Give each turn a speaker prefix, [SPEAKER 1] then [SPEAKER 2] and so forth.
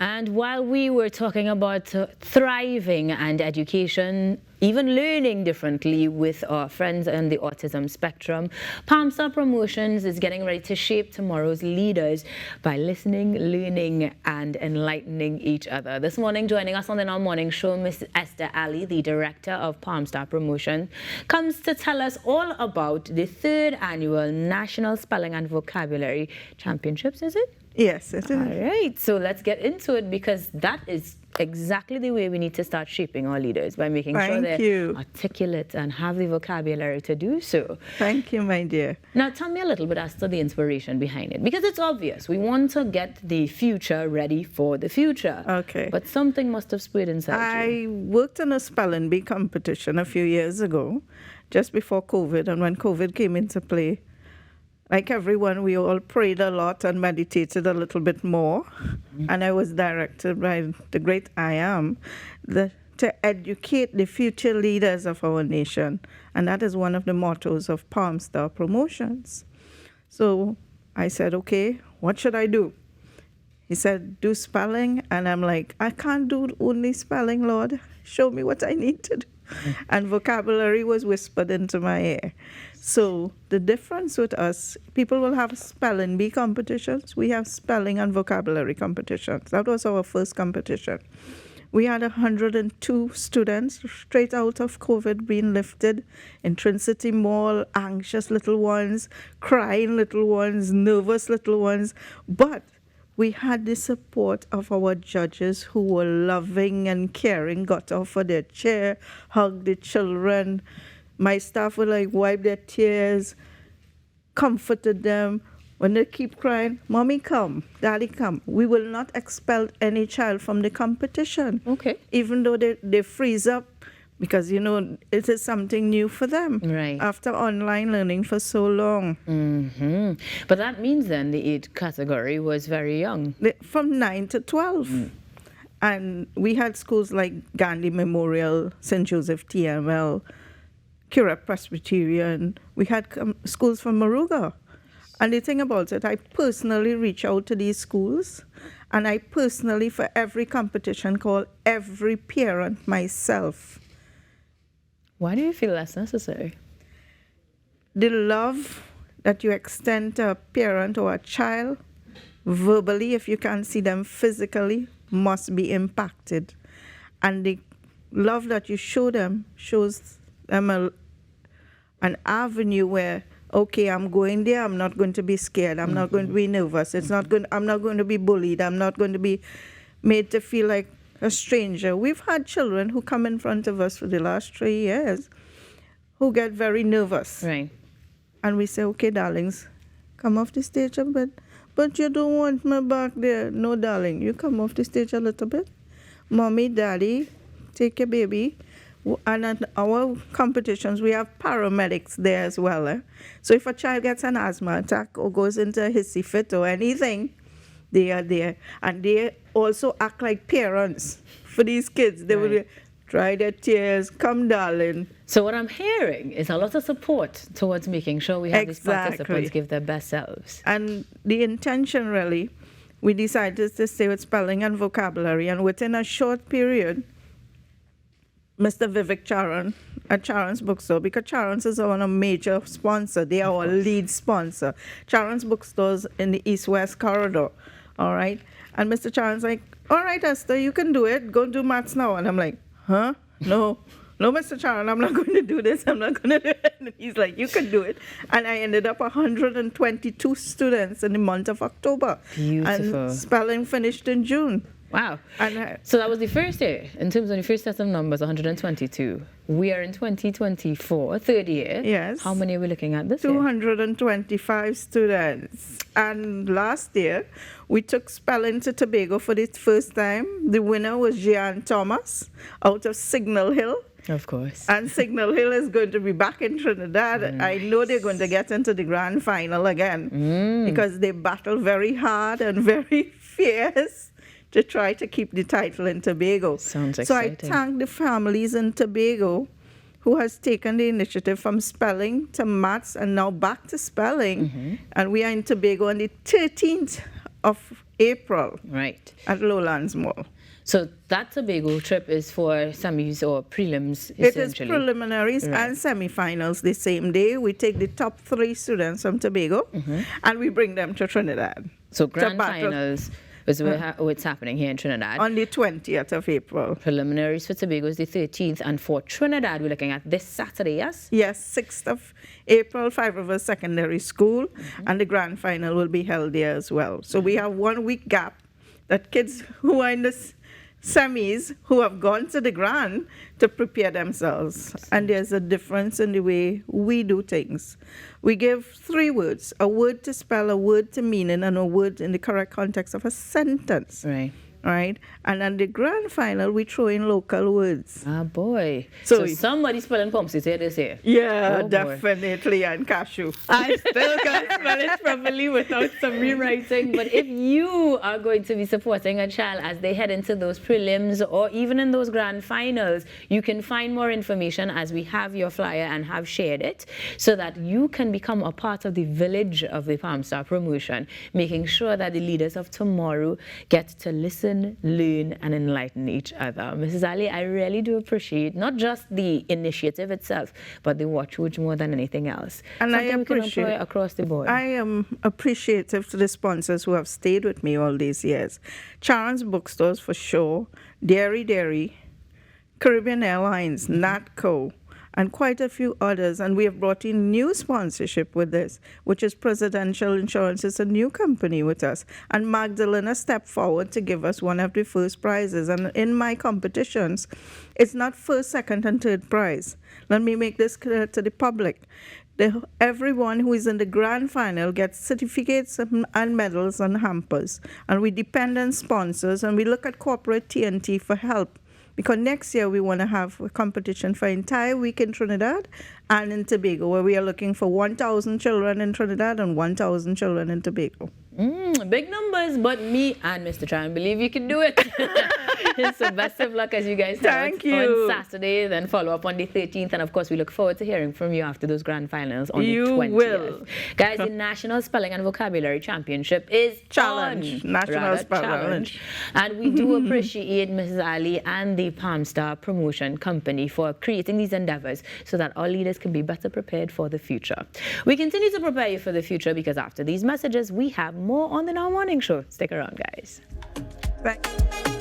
[SPEAKER 1] And while we were talking about thriving and education, even learning differently with our friends on the autism spectrum, Pamstar Promotions is getting ready to shape tomorrow's leaders by listening, learning, and enlightening each other. This morning, joining us on the Now Morning Show, Ms. Esther Ali, the director of Pamstar Promotion, comes to tell us all about the 3rd annual National Spelling and Vocabulary Championships, is it?
[SPEAKER 2] Yes, it is.
[SPEAKER 1] All right, so let's get into it, because that is exactly the way we need to start shaping our leaders, by making sure they're articulate and have the vocabulary to do so.
[SPEAKER 2] Thank you, my dear.
[SPEAKER 1] Now, tell me a little bit as to the inspiration behind it, because it's obvious. We want to get the future ready for the future.
[SPEAKER 2] Okay.
[SPEAKER 1] But something must have spurred inside you.
[SPEAKER 2] I worked in a spelling bee competition a few years ago, just before COVID, and when COVID came into play, like everyone, we all prayed a lot and meditated a little bit more. And I was directed by the great I Am to educate the future leaders of our nation. And that is one of the mottos of Pamstar Promotions. So I said, okay, what should I do? He said, do spelling. And I'm like, I can't do only spelling, Lord. Show me what I need to do. And vocabulary was whispered into my ear. So the difference with us, people will have spelling bee competitions. We have spelling and vocabulary competitions. That was our first competition. We had 102 students straight out of COVID being lifted in Trinity Mall, anxious little ones, crying little ones, nervous little ones. But we had the support of our judges, who were loving and caring, got off of their chair, hugged the children. My staff would like wipe their tears, comforted them. When they keep crying, Mommy come, Daddy come. We will not expel any child from the competition.
[SPEAKER 1] Okay.
[SPEAKER 2] Even though they freeze up, because, you know, it is something new for them.
[SPEAKER 1] Right.
[SPEAKER 2] After online learning for so long.
[SPEAKER 1] Mm-hmm. But that means then the age category was very young.
[SPEAKER 2] From 9 to 12. And we had schools like Gandhi Memorial, St. Joseph TML, Curragh Presbyterian. We had schools from Moruga. And the thing about it, I personally reach out to these schools, and I personally, for every competition, call every parent myself.
[SPEAKER 1] Why do you feel that's necessary?
[SPEAKER 2] The love that you extend to a parent or a child, verbally, if you can't see them physically, must be impacted. And the love that you show them shows them an avenue where, okay, I'm going there, I'm not going to be scared, I'm not going to be nervous, I'm not going to be bullied, I'm not going to be made to feel like a stranger. We've had children who come in front of us for the last 3 years who get very nervous.
[SPEAKER 1] Right.
[SPEAKER 2] And we say, okay, darlings, come off the stage a bit. But you don't want me back there. No, darling, you come off the stage a little bit. Mommy, Daddy, take your baby. And at our competitions, we have paramedics there as well. So if a child gets an asthma attack or goes into a hissy fit or anything, they are there. And they also act like parents for these kids. They will dry their tears, come, darling.
[SPEAKER 1] So what I'm hearing is a lot of support towards making sure we have these participants give their best selves.
[SPEAKER 2] And the intention, really, we decided to stay with spelling and vocabulary. And within a short period, Mr. Vivek Charan at Charan's Bookstore, because Charan's is our major sponsor. They are our lead sponsor. Charan's Bookstore's in the East-West corridor, all right? And Mr. Charan's like, all right, Esther, you can do it. Go do maths now. And I'm like, huh? No, Mr. Charan, I'm not going to do this. I'm not going to do it. And he's like, you can do it. And I ended up 122 students in the month of October.
[SPEAKER 1] Beautiful.
[SPEAKER 2] And spelling finished in June.
[SPEAKER 1] Wow. So that was the first year. In terms of the first set of numbers, 122. We are in 2024, third year.
[SPEAKER 2] Yes.
[SPEAKER 1] How many are we looking at this year?
[SPEAKER 2] 225 students. And last year, we took spelling to Tobago for the first time. The winner was Jean Thomas out of Signal Hill.
[SPEAKER 1] Of course.
[SPEAKER 2] And Signal Hill is going to be back in Trinidad. Nice. I know they're going to get into the grand final again because they battle very hard and very fierce to try to keep the title in Tobago.
[SPEAKER 1] Sounds exciting.
[SPEAKER 2] So I thank the families in Tobago who has taken the initiative from spelling to maths and now back to spelling. And we are in Tobago on the 13th of April
[SPEAKER 1] Right.
[SPEAKER 2] at Lowlands Mall.
[SPEAKER 1] So that Tobago trip is for semis or prelims,
[SPEAKER 2] It is
[SPEAKER 1] essentially.
[SPEAKER 2] preliminaries
[SPEAKER 1] Right.
[SPEAKER 2] and semifinals the same day. We take the top 3 students from Tobago and we bring them to Trinidad.
[SPEAKER 1] So grand
[SPEAKER 2] battle.
[SPEAKER 1] finals is what's happening here in Trinidad.
[SPEAKER 2] On the 20th of April.
[SPEAKER 1] Preliminaries for Tobago is the 13th, and for Trinidad, we're looking at this Saturday, yes?
[SPEAKER 2] Yes, 6th of April, 5 Rivers Secondary School, and the grand final will be held there as well. So we have 1 week gap that kids who are in the semis who have gone to the grand to prepare themselves. And there's a difference in the way we do things. We give 3 words, a word to spell, a word to meaning, and a word in the correct context of a sentence.
[SPEAKER 1] Right.
[SPEAKER 2] Right? And at the grand final, we throw in local words.
[SPEAKER 1] Ah, boy.
[SPEAKER 2] So
[SPEAKER 1] So somebody's spelling Pamstar here this year.
[SPEAKER 2] Yeah,
[SPEAKER 1] Oh, boy.
[SPEAKER 2] definitely, and cashew.
[SPEAKER 1] I still can't spell it properly without some rewriting. But if you are going to be supporting a child as they head into those prelims or even in those grand finals, you can find more information as we have your flyer and have shared it so that you can become a part of the village of the Pamstar promotion, making sure that the leaders of tomorrow get to listen, learn, and enlighten each other. Mrs. Ali, I really do appreciate not just the initiative itself, but the watchword more than anything else.
[SPEAKER 2] And I
[SPEAKER 1] Something we can
[SPEAKER 2] appreciate
[SPEAKER 1] employ across the board.
[SPEAKER 2] I am appreciative to the sponsors who have stayed with me all these years. Charon's Bookstores for sure, Dairy, Caribbean Airlines, Natco, and quite a few others. And we have brought in new sponsorship with this, which is Presidential Insurance. It's a new company with us. And Magdalena stepped forward to give us one of the first prizes. And in my competitions, it's not first, second, and third prize. Let me make this clear to the public. Everyone who is in the grand final gets certificates and medals and hampers. And we depend on sponsors, and we look at corporate TNT for help. Because next year we want to have a competition for entire week in Trinidad and in Tobago, where we are looking for 1,000 children in Trinidad and 1,000 children in Tobago.
[SPEAKER 1] Big numbers, but me and Mr. Tran believe you can do it. So best of luck as you guys
[SPEAKER 2] Thank
[SPEAKER 1] start
[SPEAKER 2] you.
[SPEAKER 1] on Saturday, then follow up on the 13th. And of course, we look forward to hearing from you after those grand finals on
[SPEAKER 2] You
[SPEAKER 1] the 20th.
[SPEAKER 2] will.
[SPEAKER 1] Guys, the National Spelling and Vocabulary Championship is
[SPEAKER 2] Challenge.
[SPEAKER 1] on.
[SPEAKER 2] National
[SPEAKER 1] Rather,
[SPEAKER 2] Spelling.
[SPEAKER 1] challenge. And we do appreciate Mrs. Ali and the Pamstar Promotion Company for creating these endeavors so that our leaders can be better prepared for the future. We continue to prepare you for the future because after these messages, we have more on the Now Morning Show. Stick around, guys.
[SPEAKER 2] Thank you.